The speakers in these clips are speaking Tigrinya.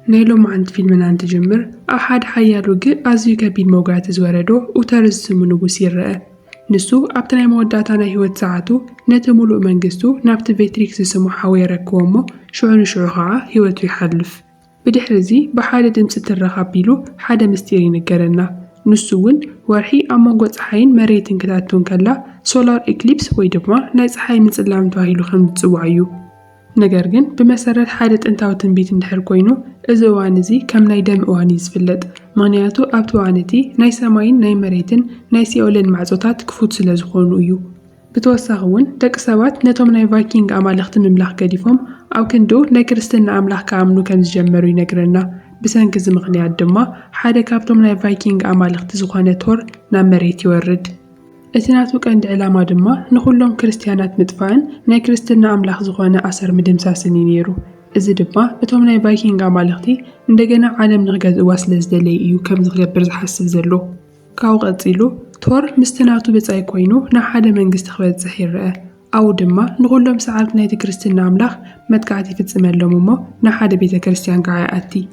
نيلوم عند فيلم عند جمر أحد حيالو جي أزيو كبير موجات زوردو وترز منو بسير نسو أبتناي موداتنا هيوت ساعتو نتملو منجستو نابت فيتريكس سمو حويرة كومو شعون شعوها هيوت يحلف بدحرزي بحالة دمسة الرخابيلو حدا مستيري نقرنا نسوون ورحي أما قوت حين مريتن كتاتون كلا سولار إكليبس ويدبما نايز حي من سلام تواهيلو خمت زوعيو نجارجن بمسارات حالة أنتاو تنبيت ندحر كوينو إزوانزي كم نايدم أوانيز فلد مانياتو أبتوانتي ناي سماين ناي مريتن ناي سيولين معزوتات كفوت سلازخونو يو بتوساغون دك سوات نتوم ناي فايكينغ أمالخت مملاح قديفهم أو كندو ناي كريستن أملاح كامنو كان جمرو ينقرنا بسانكز مغنيات دما حدا كابتوم ناي فايكينغ أمالخت زخانة تور نام مريت يورد اتناتو كاند علاما دما نخلهم كريستيانات مدفعن ناي كريستنا أملاح زخانة أسر مدمساسني نيرو إذا دما اتوم ناي فايكينغ أمالختي ندقنا عالم نغاز واصل زدلي إيو كم زغبر زحسب زلو كاو غزيلو تور مستناتو بتاي كوينو نا حدا منجست خوات زحير رأى أو دما نقولهم ساعات نايت كريستنا أملاح متقعتي في تسمالهم مو نا حدا بيتا كريستيان قاعاتي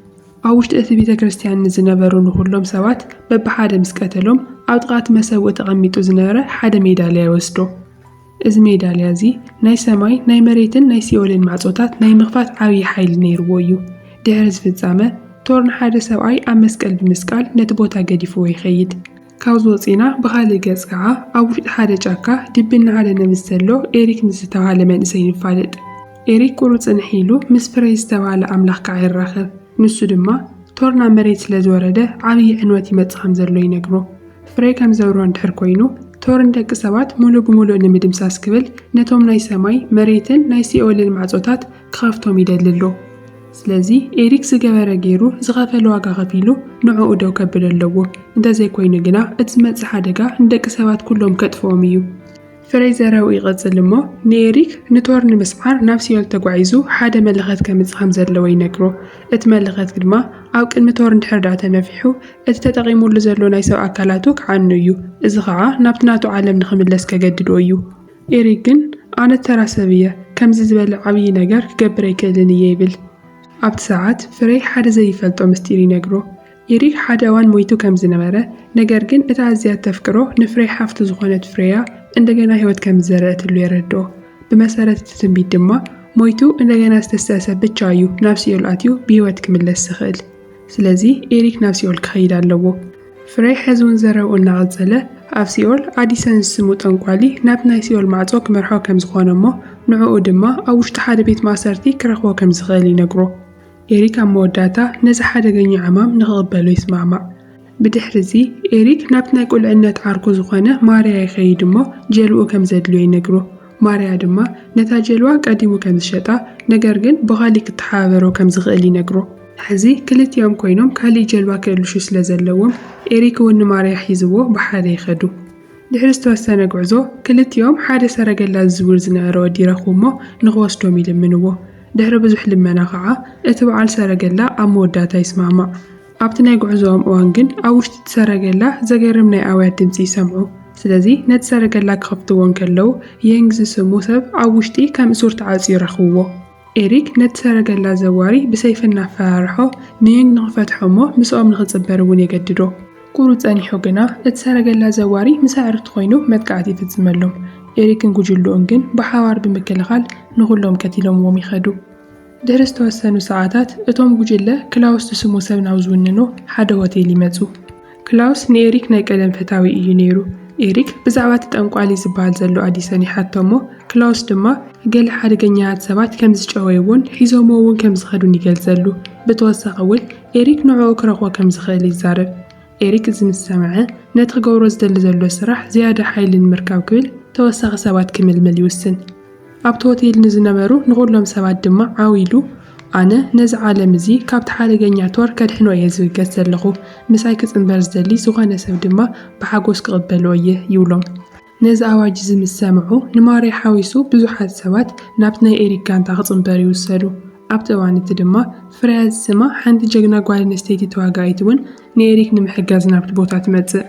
أو شتأث بيتا كريستيان نزنبرو نقولهم سوات ببحادة مسكتلهم أو تقات مساوة تغميتو زنارة حدا ميداليا وستو إز ميداليا زي ناي سماي ناي مريتن ناي سيولين معزوتات ناي مغفات عاوي حيل نيرويو دهرز في الزامة تورن حدا سوعي أم مسكال بمسكال نتبوتا قديفو يخيد كاوزو صينا بخالي قاسقعا أو حدا جاكا دبنا على نمسلو إيريك نستوى على من إسين فالد إيريك كوروت نحيلو مسفري استوى على أملاح كعير راخر نسو دما تورنا مريت لزوردة عاوي عنواتي متخم زرلو ينقرو فري كم زورون دحر كوينو تورن دق سوات مولو بمولو نمدمساس كبل نتوم ناي سماي مريتن ناي سيولين المعزوتات كخافتوم يدللو سلازي إيريك زغبره جيرو زغفلو واغا غفيلو نوعو دو كبللو انت زي كوينو جنا اتزمت حدقا ندق سوات كلهم كتفوميو فريزراو يغزلمو نيريك نتورن مسعر نفسي يلتقعيزو حدا ملغات كمزخم زلو ينقرو اتملغات كدما او كلمة تورن تحرداتا نفيحو اتتتغيمو لزلو نايسو اكالاتوك عنو يو ازغعا نابتناتو عالم نخملس كجددو يو إيريكن انا التراسبية كمز زبال عبي نقر كبري كالني يبل عبد ساعات فري حدا زي فلتو مستيري نقرو إيريك حدا وان مويتو كمز نمرة نقرقن اتعزيات تفكرو نفري حافتو زغونة فريا እንደገና ህይወት ከምዘረእትሉ የረዶ በመሰረት ትንቢት ድማ ሞይቱ እንደገና አስተሳሰብ ብቻዩ ናፍሲዮል አትዩ በህይወት ክምለስ ስኽል ስለዚ ኤሪክ ናፍሲዮል ከይድ አለዎ ፍሬ ሕዝውን ዘረው እና ቀጸለ አፍሲዮል አዲሰን ስሙ ጠንቋሊ ናብ ናይሲዮል ማዕጾክ መርሖ ከም ዝኾነሞ ንዑኡ ድማ ኣብ ውሽጢ ሓደ ቤት ማሰርቲ ክረኽቦ ከም ዝኽእል ይነግሮ ኤሪክ ኣብ መወዳታ ነዚ ሓደገኛ ዕማም ንኽቕበሎ ይስማዕማዕ بدحرزي إيريك نابتنا يقول عنا تعاركو زخانة ماريا يخيدمو جلوه كم زدلو ينقرو ماريا دما نتا جلوه قديمو كم زشتا نقرقن بغاليك تحاورو كم زغالي نقرو حزي كلت يوم كوينوم كالي جلوه كالوشو سلازلوهم إيريك ون ماريا حيزوه بحادة يخدو دحرز توسانا قعزو كلت يوم حادة سرقلا الزور زنارو ديرخومو نغوستو ميلمنوه دحر بزوح لمنا خعا اتبعال سرقلا أموداتا يسمعما أبتنا يقعزوهم أوانجن أوش تتسرقلا زغيرم ناي أوات دمسي سمعو سلازي نتسرقلا كخفتوون كلو ينجز سمو سب أوشتي كم سورة عزي رخوو إيريك نتسرقلا زواري بسيفنا فارحو نينج نغفتحومو مسؤوم نغتصبرون يقددو قولو تاني حقنا نتسرقلا زواري مساعر تخوينو متقعدي تتزملهم إيريك نقجلو أنجن بحوار بمكالغال نغلهم كتيلهم وميخدو درس توسنو ساعات اتوم جوجله كلاوس تسمو سبنا وزوننو حدا هوتيل يمصو كلاوس نيريك ناي قدم فتاوي ايو نيرو إيريك بزعوات تنقالي زبال زلو أديساني حتىمو كلاوس دما قال حدقنيات سبات كم زجاويون حيزوموون كم زخدون يقلزلو بتوسق أول إيريك نوعو كرخوا كم زخيل يزارب إيريك زم السمعة نتغ قوروز دل زلو سرح زيادة حيل المركب كل توسق سبات كمل مليوسن أبتوتيل نزنبرو نقول لهم سبات دما عاويلو أنا نز عالم زي كابت حالة جنياتور كدحنو يزوي كسلخو مسايكس انبرز دلي سوغانا سب دما بحاقوس قبلويه يولم نز أواجز مسامعو نماري حاويسو بزوحات سوات نابتنا إيريك كان تاخص انبري وسالو أبتواني تدما فرياز سما حند جغنا قوال نستيتي تواقايتون نيريك نمحقاز نابت بوتات مدزق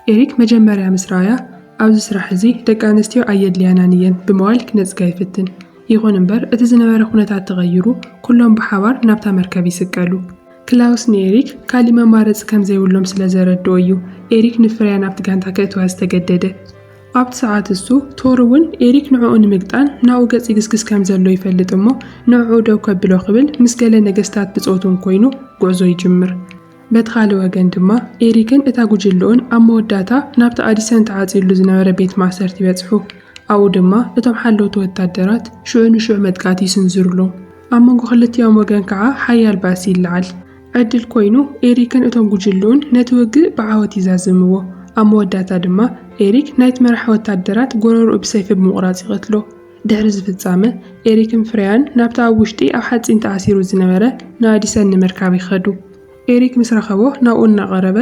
إيريك مجمريا مسرايا أوز سرح زي دك أنستيو أيد ليانانيا بموالك نزقاي فتن يغون انبر اتزنبر خونتات تغيرو كلهم بحوار نابتا مركبي سكالو ክላውስ ንኤሪክ ካሊእ መማረፂ ከም ዘይብሎም ስለ ዘረድኦ እዩ ኤሪክ ንፍርያ ናብቲ ጋንታ ከእትዋ ዝተገደደ። ኣብቲ ሰዓት እሱ ቶር እውን ኤሪክ ንዕኡ ንምግጣን ናብኡ ገጽ ይግስግስ ከም ዘሎ ይፈልጥ እሞ ንዕኡ ደው ከብሎ ክብል ምስ ገለ ነገስታት ብጾቱን ኮይኑ ጉዕዞ ይጅምር። በቲ ካልእ ወገን ድማ ኤሪክን እታ ጉጅልኡን ኣብ መወዳእታ ናብቲ ኣዲሰን ተዓጺሉ ዝነበረ ቤት ማእሰርቲ ይበጽሑ። ኣብኡ ድማ እቶም ሓለውቲ ወታደራት ሽዑ ንሽዑ መጥቃዕቲ ይስንዝሩሎም። ኣብ መንጎ ክልቲኦም ወገን ከዓ ሓያል ባእሲ ይለዓል። ዕድል ኮይኑ ኤሪክን እቶም ጉጅልኡን ነቲ ውግእ ብዓወት ይዛዝምዎ። ኣብ መወዳእታ ድማ ኤሪክ ናይቲ መራሒ ወታደራት ጎረርኡ ብሰይፊ ብምቑራጽ ይቐትሎ። ድሕሪ ዝፍጻመ ኤሪክን ፍርያን ናብቲ ኣብ ውሽጢ ኣብ ሓጺን ተኣሲሩ ዝነበረ ንኣዲሰን ንምርካብ ይኸዱ። ኤሪክ ምስ ረኸቦ ናብኡ እናቐረበ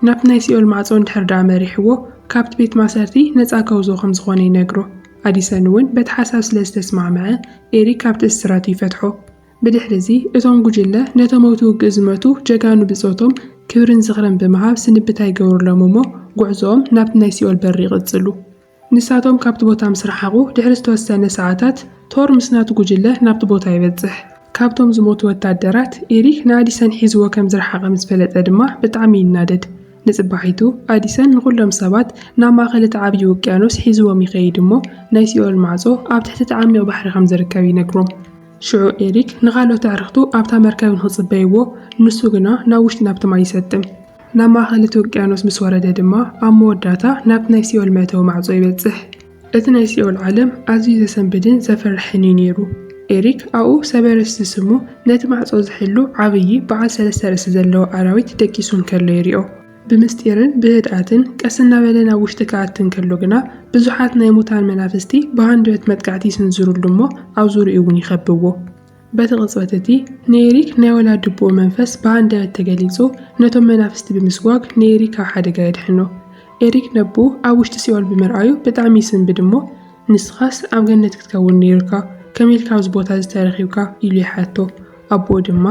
ናብቲ ናይ ሲኦል ማዕጾ እንድሕር ደኣ መሪሕዎ ካብቲ ቤት ማእሰርቲ ነፃ ከውዝኦ ከም ዝኾነ ይነግሮ። ኣዲሰን እውን በቲ ሓሳብ ስለ ዝተስማዕምዐ ኤሪክ ካብቲ እስራቱ ይፈትሖ። ብድሕሪ እዚ እቶም ጉጅለ ነቶም ኣብቲ ውግእ ዝመቱ ጀጋኑ ብጾቶም ክብርን ዝኽርን ብምሃብ ስንብታ ይገብሩሎም እሞ ጉዕዞኦም ናብቲ ናይ ሲኦል በሪ ይቕጽሉ። ንሳቶም ካብቲ ቦታ ምስ ረሓቑ ድሕሪ ዝተወሰነ ሰዓታት ቶር ምስ ናቱ ጉጅለ ናብቲ ቦታ ይበጽሕ። ካብቶም ዝሞቱ ወታደራት ኤሪክ ንኣዲሰን ሒዝዎ ከም ዝረሓቐ ምስ ፈለጠ ድማ ብጣዕሚ ይናደድ። ንጽባሒቱ ኣዲሰን ንኹሎም ሰባት ናብ ማእኸል እቲ ዓብዪ ውቅያኖስ ሒዝዎም ይኸይድ እሞ ናይ ሲኦል ማዕጾ ኣብ ትሕቲ ተዓሚቕ ባሕሪ ከም ዝርከብ ይነግሮም። ሽዑ ኤሪክ ንኻልኦት ኣዕርኽቱ ኣብታ መርከብ ንኽጽበይዎ ንሱ ግና ናብ ውሽጢ ናብቲ ማይ ይሰጥም። ናብ ማእኸል እቲ ውቅያኖስ ምስ ወረደ ድማ ኣብ መወዳእታ ናብቲ ናይ ሲኦል መእተዊ ማዕጾ ይበጽሕ። እቲ ናይ ሲኦል ዓለም ኣዝዩ ዘሰንብድን ዘፈርሕን እዩ ነይሩ። ኤሪክ ኣብኡ ሰበረስ ዝስሙ ነቲ ማዕጾ ዝሕሉ ዓብዪ በዓል 3 ርእሲ ዘለዎ ኣራዊት ደቂሱ እንከሎ ይሪኦ። ብምስጢርን ብህድኣትን ቀስ እናበለ ናብ ውሽጢ ከኣትን ከሎ ግና ብዙሓት ናይ ሙታን መናፍስቲ ብሃንደበት መጥቃዕቲ ይስንዝሩሉ እሞ ኣብ ዙርኡ እውን ይኸብዎ። በቲ ቅጽበት እቲ ንኤሪክ ናይ ወላዲ ቦ መንፈስ ብሃንደበት ተገሊጹ ነቶም መናፍስቲ ብምስጓግ ንኤሪክ ካብ ሓደጋ የድሕኖ። ኤሪክ ነቡ ኣብ ውሽጢ ሲኦል ብምርኣዩ ብጣዕሚ ይስንብድ እሞ ንስኻስ ኣብ ገነት ክትከውን ነይርካ ከመይ ኢልካ ኣብዚ ቦታ ዝተረኺብካ ኢሉ ይሓቶ። ኣቦኡ ድማ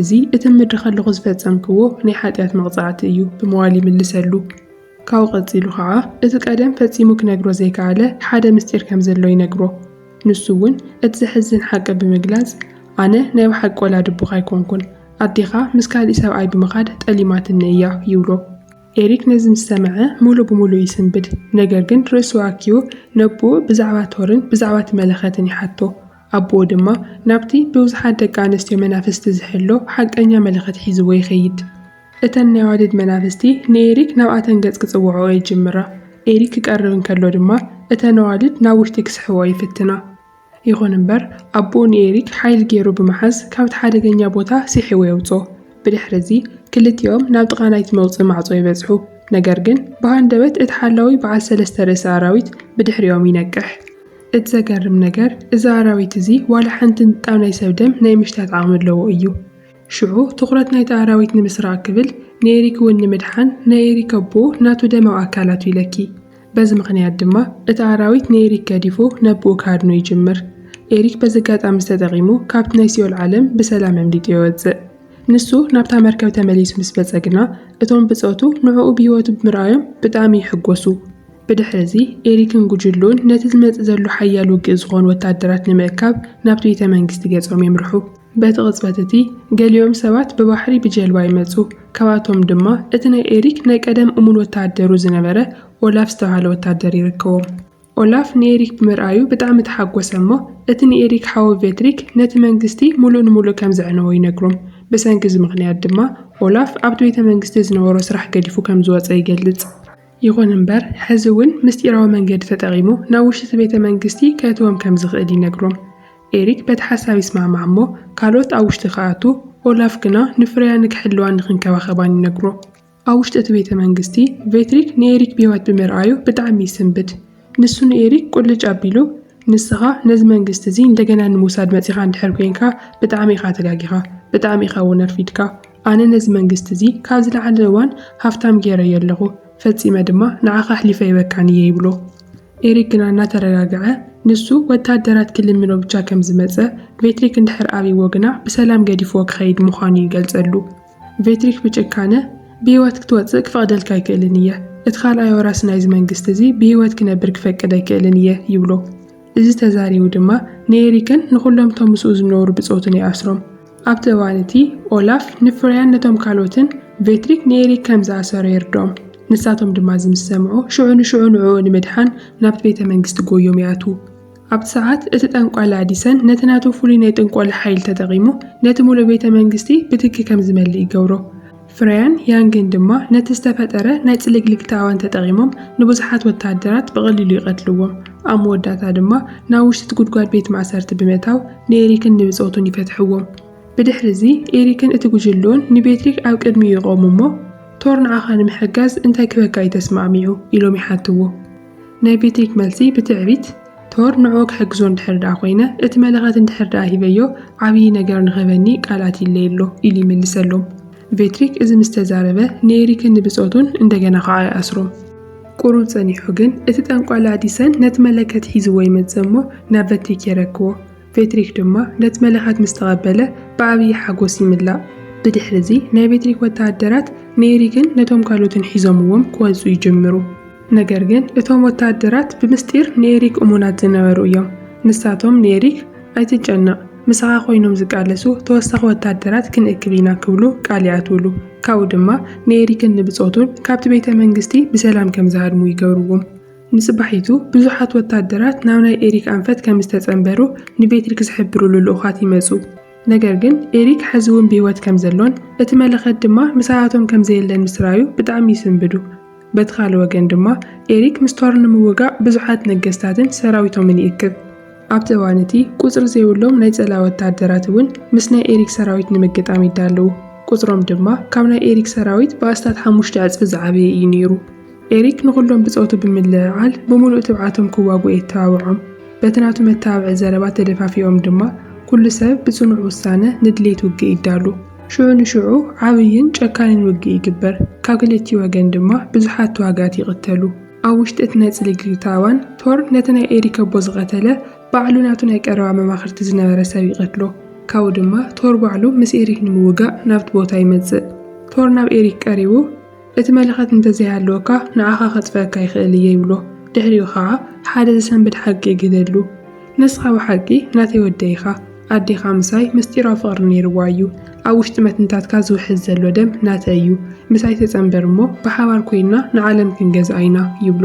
እዚ እቲ ምድሪ ከለኹ ዝፈጸምክዎ ናይ ሓጢኣት መቕጻዕቲ እዩ ብምባል ይምልሰሉ። ካብኡ ቀፂሉ ከዓ እቲ ቀደም ፈጺሙ ክነግሮ ዘይከኣለ ሓደ ምስጢር ከም ዘሎ ይነግሮ። ንሱ እውን እቲ ዘሕዝን ሓቂ ብምግላጽ ኣነ ናይ ባሓቂ ወላዲ ኣቦኻ ኣይኮንኩን ኣዴኻ ምስ ካሊእ ሰብኣይ ብምኻድ ጠሊማትኒ እያ ይብሎ። ኤሪክ ነዚ ምስ ሰምዐ ሙሉእ ብምሉእ ይስንብድ። ነገር ግን ርእሱ ኣኪቡ ነቦኡ ብዛዕባ ቶርን ብዛዕባ እቲ መለኸትን ይሓቶ። ኣቦኡ ድማ ናብቲ ብብዙሓት ደቂ ኣንስትዮ መናፍስቲ ዝሕሎ ሓቀኛ መለኸት ሒዝዎ ይኸይድ። እተን ናይ ዋልድ መናፍስቲ ንኤሪክ ናብኣተን ገጽ ክጽውዕኦ ይጅምራ። ኤሪክ ክቀርብ እንከሎ ድማ እተን ኣዋልድ ናብ ውሽጢ ክስሕቦ ይፍትና። ይኹን እምበር ኣቦኡ ንኤሪክ ሓይሊ ገይሩ ብምሓዝ ካብቲ ሓደገኛ ቦታ ሲሒዎ የውፅኦ። ብድሕሪ እዚ ክልቲኦም ናብ ጥቓ ናይቲ መውፅኢ ማዕጾ ይበጽሑ። ነገር ግን ብሃንደበት እቲ ሓላዊ በዓል 3 ርእሲ ኣራዊት ብድሕሪኦም ይነቅሕ። እቲ ዘገርም ነገር እዚ ኣራዊት እዚ ዋላ ሓንቲ ንጣብ ናይ ሰብ ደም ናይ ምሽታት ዓቕሚ ኣለዎ እዩ። ሽዑ ትኹረት ናይቲ ኣራዊት ንምስራቅ ክብል ንኤሪክ እውን ንምድሓን ናይ ኤሪክ ኣቦኡ ናቱ ደም ኣብ ኣካላቱ ይለኪ። በዚ ምኽንያት ድማ እቲ ኣራዊት ንኤሪክ ገዲፉ ነብኡ ካድኑ ይጅምር። ኤሪክ በዚ ኣጋጣሚ ተጠቒሙ ካብቲ ናይ ሲኦል ዓለም ብሰላም ኣምሊጡ ይወፅእ። ንሱ ናብታ መርከብ ተመሊሱ ምስ በጸግና እቶም ብጾቱ ንዕኡ ብሂወቱ ብምርኣዮም ብጣዕሚ ይሕጎሱ። ብድሕሪ እዚ ኤሪክን ጉጅሉን ነቲ ዝመጽእ ዘሎ ሓያል ውግእ ዝኾኑ ወታደራት ንምእካብ ናብቲ ቤተ መንግስቲ ገጾም የምርሑ። በቲ ቅጽበት እቲ ገሊኦም ሰባት ብባሕሪ ብጀልባ ይመጹ። ካብኣቶም ድማ እቲ ናይ ኤሪክ ናይ ቀደም እሙን ወታደሩ ዝነበረ ኦላፍ ዝተባሃለ ወታደር ይርከቦም። ኦላፍ ንኤሪክ ብምርኣዩ ብጣዕሚ ተሓጎሰ እሞ እቲ ንኤሪክ ሓዊ ቬትሪክ ነቲ መንግስቲ ሙሉእ ንሙሉእ ከም ዘዕነዎ ይነግሮም። ብሰንኪ እዚ ምኽንያት ድማ ኦላፍ ኣብቲ ቤተ መንግስቲ ዝነበሮ ስራሕ ገዲፉ ከም ዝወፀ ይገልጽ። ይኹን እምበር ሕዚ እውን ምስጢራዊ መንገዲ ተጠቒሙ ናብ ውሽጢ ቤተ መንግስቲ ከእትዎም ከም ዝኽእል ይነግሮም። ኤሪክ በቲ ሓሳብ ይስማዕማዕ እሞ ካልኦት ኣብ ውሽጢ ከኣቱ ኦላፍ ግና ንፍርያ ንክሕልዋን ንክንከባኸባን ይነግሮ። ኣብ ውሽጢ እቲ ቤተ መንግስቲ ቬትሪክ ንኤሪክ ብሂወት ብምርኣዩ ብጣዕሚ ይስንብድ። ንሱ ንኤሪክ ቁልጭ ኣቢሉ ንስኻ ነዚ መንግስቲ እዚ እንደገና ንምውሳድ መፂኻ እንድሕር ኮንካ ብጣዕሚ ኢኻ ተጋጊኻ፣ ብጣዕሚ ኢኻ እውን ኣርፊድካ። ኣነ ነዚ መንግስቲ እዚ ካብ ዝለዓለ እዋን ሃፍታም ገይረዮ ኣለኹ፣ ፈጺመ ድማ ንዓኻ ሕሊፈ ይበካኒ እየ ይብሎ። ኤሪክ ግና እናተረጋግዐ ንሱ ወታደራት ክልምኖ ብቻ ከም ዝመፀ ቬትሪክ እንድሕር ኣብይዎ ግና ብሰላም ገዲፍዎ ክኸይድ ምዃኑ ይገልጸሉ። ቬትሪክ ብጭካነ ብሂወት ክትወፅእ ክፈቅደልካ ኣይክእልን እየ፣ እቲ ካልኣይ ወራሲ ናይዚ መንግስቲ እዚ ብሂወት ክነብር ክፈቅድ ኣይክእልን እየ ይብሎ። እዚ ተዛሪቡ ድማ ንኤሪክን ንኹሎም ቶም ምስኡ ዝነበሩ ብጾቱን ይኣስሮም። ኣብቲ እዋንቲ ኦላፍ ንፍርያን ነቶም ካልኦትን ቬትሪክ ንኤሪክ ከም ዝኣሰሮ ይርድኦም። ንሳቶም ድማ ዝምሰምዑ ሽዑ ንሽዑ ንዕኡ ንምድሓን ናብቲ ቤተ መንግስቲ ጎዮም ይኣትዉ። ኣብቲ ሰዓት እቲ ጠንቋይ ላዲሰን ነቲ ናቱ ፍሉይ ናይ ጥንቆላ ሓይሊ ተጠቒሙ ነቲ ሙሉእ ቤተ መንግስቲ ብትኪ ከም ዝመልእ ይገብሮ። ፍርያን ያንግን ድማ ነቲ ዝተፈጠረ ናይ ጽልግልግ ታዋን ተጠቒሞም ንብዙሓት ወታደራት ብቐሊሉ ይቐትልዎም። ኣብ መወዳእታ ድማ ናብ ውሽጢ ጉድጓድ ቤት ማእሰርቲ ብምእታው ንኤሪክን ንብጾቱን ይፈትሕዎም። ብድሕሪ እዚ ኤሪክን እቲ ጉጅሉን ንቬትሪክ ኣብ ቅድሚኡ ይቆሙ እሞ ቶር ንዓኻ ንምሕጋዝ እንታይ ክበካ እዩ ተስማዕሚዑ ኢሎም ይሓትዎ። ናይ ቬትሪክ መልሲ ብትዕቢት ቶር ንዕኡ ክሕግዞ እንድሕር ደኣ ኮይነ እቲ መለኸት እንድሕር ደኣ ሂበዮ ዓብዪ ነገር ንኽበኒ ቃላት ይለየሎ ኢሉ ይምልሰሎም። ቬትሪክ እዚ ምስ ተዛረበ ንኤሪክን ንብጾቱን እንደገና ከዓ ይኣስሮም። ቁሩብ ጸኒሑ ግን እቲ ጠንቋይ ላዲሰን ነቲ መለከት ሒዝዎ ይመጽእ እሞ ናብ ቬትሪክ የረክቦ። ቬትሪክ ድማ ነቲ መለኸት ምስ ተቐበለ ብዓብዪ ሓጎስ ይምላእ። ብድሕሪ እዚ ናይ ቬትሪክ ወታደራት ንኤሪክን ነቶም ካልኦትን ሒዞምዎም ክወፁ ይጅምሩ። ነገር ግን እቶም ወታደራት ብምስጢር ንኤሪክ እሙናት ዝነበሩ እዮም። ንሳቶም ንኤሪክ ኣይትጨነቕ ምስኻ ኮይኖም ዝቃለሱ ተወሳኺ ወታደራት ክንእክብ ኢና ክብሉ ቃል ይኣትውሉ። ካብኡ ድማ ንኤሪክን ንብጾቱን ካብቲ ቤተ መንግስቲ ብሰላም ከም ዝሃድሙ ይገብርዎም። ንጽባሒቱ ብዙሓት ወታደራት ናብ ናይ ኤሪክ ኣንፈት ከም ዝተጸንበሩ ንቬትሪክ ዝሕብሩሉ ልኡኻት ይመጹ። ነገር ግን ኤሪክ ሕዚ እውን ብሂወት ከም ዘሎን እቲ መለኸት ድማ ምሳቶም ከም ዘየለን ምስራዩ ብጣዕሚ ይስንብዱ። በቲ ካልእ ወገን ድማ ኤሪክ ምስ ቶር ንምውጋእ ብዙሓት ነገስታትን ሰራዊቶምን ይእክብ። ኣብቲ እዋን እቲ ቁፅሪ ዘይብሎም ናይ ጸላ ወታደራት እውን ምስ ናይ ኤሪክ ሰራዊት ንምግጣም ይዳለዉ። ቁፅሮም ድማ ካብ ናይ ኤሪክ ሰራዊት ብኣስታት 5 እጥፊ ዝዓበየ እዩ ነይሩ። ኤሪክ ንኹሎም ብጾቱ ብምልዕዓል ብምሉእ ትብዓቶም ክዋግኡ የተባብዖም። በቲ ናቱ መተባብዒ ዘረባ ተደፋፊኦም ድማ ኩሉ ሰብ ብጽኑዕ ውሳነ ንድሌት ውግእ ይዳሉ። ሽዑ ንሽዑ ዓብይን ጨካንን ውግእ ይግበር። ካብ ክልቲኡ ወገን ድማ ብዙሓት ተዋጋእቲ ይቕተሉ። ኣብ ውሽጢ እቲ ናይ ጽልግልግ ታዋን ቶር ነቲ ናይ ኤሪክ ኣቦ ዝቐተለ ባዕሉ ናቱ ናይ ቀረባ መማኽርቲ ዝነበረ ሰብ ይቐትሎ። ካብኡ ድማ ቶር ባዕሉ ምስ ኤሪክ ንምውጋእ ናብቲ ቦታ ይመጽእ። ቶር ናብ ኤሪክ ቀሪቡ እቲ መለኸት እንተዘይሃለወካ ንዓኻ ኸጥፈካ ይኽእል እየ ይብሎ። ድሕሪኡ ከዓ ሓደ ዝሰንብድ ሓቂ ይግደሉ። ንስኻ ብሓቂ ናተይ ወደይ ኢኻ፣ ኣዴኻ ምሳይ ምስጢራዊ ፍቕሪ ነይርዋ እዩ። ኣብ ውሽጢ መትንታትካ ዝውሕዝ ዘሎ ደም ናተይ እዩ። ምሳይ ተጸንበር እሞ ብሓባር ኮይና ንዓለም ክንገዝኣ ኢና ይብሎ።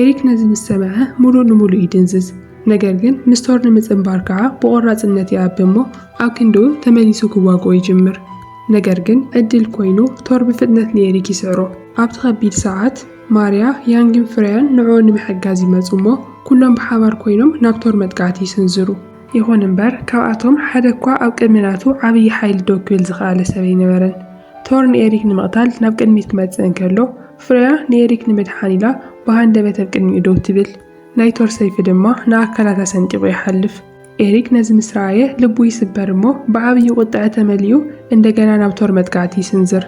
ኤሪክ ነዚ ምስ ሰምዐ ሙሉእ ንሙሉእ ይድንዝዝ። ነገር ግን ምስ ቶር ንምጽንባር ከዓ ብቆራጽነት ይኣቢ እሞ ኣብ ክንድኡ ተመሊሱ ክዋግኦ ይጅምር። ነገር ግን ዕድል ኮይኑ ቶር ብፍጥነት ንኤሪክ ይስዕሮ። ኣብቲ ከቢድ ሰዓት ማርያ ያንግን ፍርያን ንዕኡ ንምሕጋዝ ይመጹ እሞ ኩሎም ብሓባር ኮይኖም ናብ ቶር መጥቃዕቲ ይስንዝሩ። ይኹን እምበር ካብኣቶም ሓደ እኳ ኣብ ቅድሚ ናቱ ዓብዪ ሓይሊ ደው ክብል ዝኽኣለ ሰብ ኣይነበረን። ቶር ንኤሪክ ንምቕታል ናብ ቅድሚት ክመጽእ እንከሎ ፍርያ ንኤሪክ ንምድሓን ኢላ ብሃንደበት ኣብ ቅድሚኡ ደው ትብል። ናይ ቶር ሰይፊ ድማ ንኣካላታ ሰንጢቑ ይሓልፍ። ኤሪክ ነዚ ምስ ረኣየ ልቡ ይስበር እሞ ብዓብዪ ቁጥዐ ተመሊኡ እንደገና ናብ ቶር መጥቃዕቲ ይስንዝር።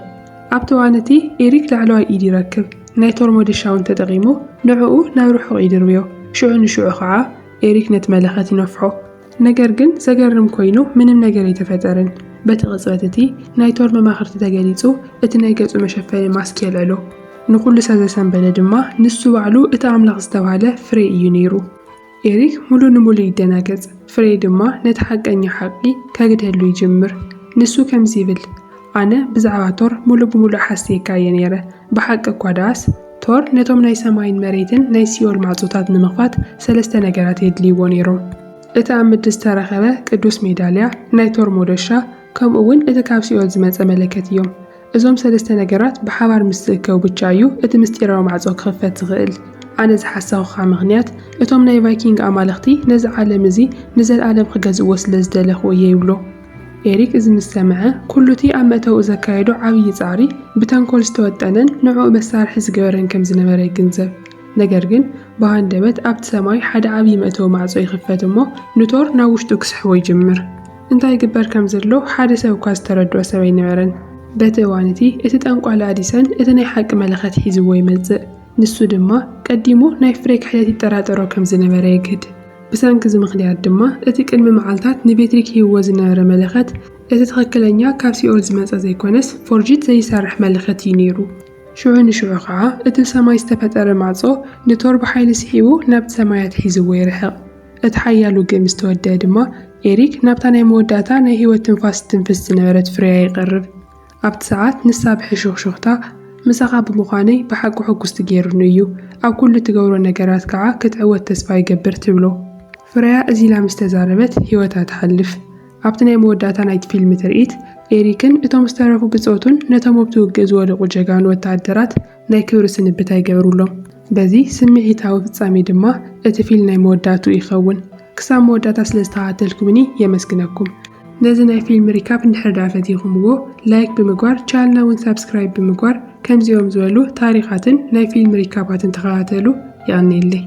ኣብቲ እዋን እቲ ኤሪክ ላዕለዋይ ኢድ ይረክብ። ናይ ቶር ሞድሻውን ተጠቒሙ ንዕኡ ናብ ርሑቕ ይድርብዮ። ሽዑ ንሽዑ ከዓ ኤሪክ ነቲ መለኸት ይነፍሖ። ነገር ግን ዘገርም ኮይኑ ምንም ነገር ኣይተፈጠረን። በቲ ቅጽበት እቲ ናይ ቶር መማኽርቲ ተገሊጹ እቲ ናይ ገጹ መሸፈኒ ማስክ የልዕሎ። ንኹሉ ሰብ ዘሰንበለ ድማ ንሱ ባዕሉ እቲ ኣምላኽ ዝተባሃለ ፍሬ እዩ ነይሩ። ኤሪክ ሙሉእ ንሙሉእ ይደናገጽ። ፍሬ ድማ ነቲ ሓቀኛ ሓቂ ከግድህሉ ይጅምር። ንሱ ከምዚ ይብል፣ ኣነ ብዛዕባ ቶር ሙሉእ ብሙሉእ ሓሲብካ እየ ነይረ። ብሓቂ እኳ ዳስ ቶር ነቶም ናይ ሰማይን መሬትን ናይ ሲኦል ማዕጾታት ንምኽፋት 3 ነገራት የድልይዎ ነይሮም። እቲ ኣብ ምድሪ ዝተረኸበ ቅዱስ ሜዳልያ፣ ናይ ቶር ሞዶሻ፣ ከምኡውን እቲ ካብ ሲኦል ዝመጸ መለከት እዮም። እዞም 3 ነገራት ብሓባር ምስ ዝእከቡ ብቻ እዩ እቲ ምስጢራዊ ማዕጾ ክኽፈት ዝኽእል። ኣነ ዝሓሰብካ ምኽንያት እቶም ናይ ቫይኪንግ ኣማልኽቲ ነዚ ዓለም እዚ ንዘለኣለም ክገዝእዎ ስለ ዝደለኹ እየ ይብሎ። ኤሪክ እዚ ምስ ሰምዐ ኩሉ እቲ ኣብ መእተው ዘካየዶ ዓብዪ ጻዕሪ ብተንኮል ዝተወጠነን ንዕኡ መሳርሒ ዝገበረን ከም ዝነበረ ይግንዘብ። ነገር ግን ብሃንደበት ኣብቲ ሰማይ ሓደ ዓብዪ መእተው ማዕጾ ይኽፈት እሞ ንቶር ናብ ውሽጡ ክስሕቦ ይጅምር። እንታይ ይግበር ከም ዘሎ ሓደ ሰብ እኳ ዝተረድኦ ሰብ ኣይነበረን። በቲ እዋን እቲ ጠንቋይ ላዲሰን እቲ ናይ ሓቂ መለኸት ሒዝዎ ይመጽእ። ንሱ ድማ ቀዲሙ ናይ ፍሬ ክሕደት ይጠራጠሮ ከም ዝነበረ ይግድ። ብሰንኪ እዚ ምኽንያት ድማ እቲ ቅድሚ መዓልታት ንቬትሪክ ሂብዎ ዝነበረ መለኸት እቲ ትኽክለኛ ካብ ሲኦል ዝመጸ ዘይኮነስ ፎርጂት ዘይሰርሕ መለኸት እዩ ነይሩ። ሽዑ ንሽዑ ከዓ እቲ ሰማይ ዝተፈጠረ ማዕጾ ንቶር ብሓይሊ ስሒቡ ናብቲ ሰማያት ሒዝዎ ይርሕቕ። እቲ ሓያል ውግእ ምስ ተወድአ ድማ ኤሪክ ናብታ ናይ መወዳእታ ናይ ህይወት ትንፋስ ትንፍስ ዝነበረት ፍርያ ይቐርብ። ኣብቲ ሰዓት ንሳ ብሕሹኽሹኽታ ምሳኻ ብምዃነይ ብሓቂ ሕጉስቲ ገይሩኒ እዩ፣ ኣብ ኩሉ ትገብሮ ነገራት ከዓ ክትዕወት ተስፋ ይገብር ትብሎ። ፍርያ እዚ ኢላ ምስ ተዛረበት ህይወታ ትሓልፍ። ኣብቲ ናይ መወዳእታ ናይቲ ፊልም ትርኢት ኤሪክን እቶም ዝተረፉ ብፆቱን ነቶም ኣብቲ ውግእ ዝወደቑ ጀጋኑ ወታደራት ናይ ክብሪ ስንብታ ይገብሩሎም። በዚ ስምዒታዊ ፍጻሜ ድማ እቲ ፊልም ናይ መወዳእቱ ይኸውን። ክሳብ መወዳእታ ስለ ዝተኸታተልኩምኒ የመስግነኩም። ነዚ ናይ ፊልም ሪካፕ እንድሕር ዳ ፈቲኹምዎ ላይክ ብምግባር ቻናልና እውን ሳብስክራይብ ብምግባር ከምዚኦም ዝበሉ ታሪኻትን ናይ ፊልም ሪካፓትን ተኸታተሉ። ይቕኒለይ።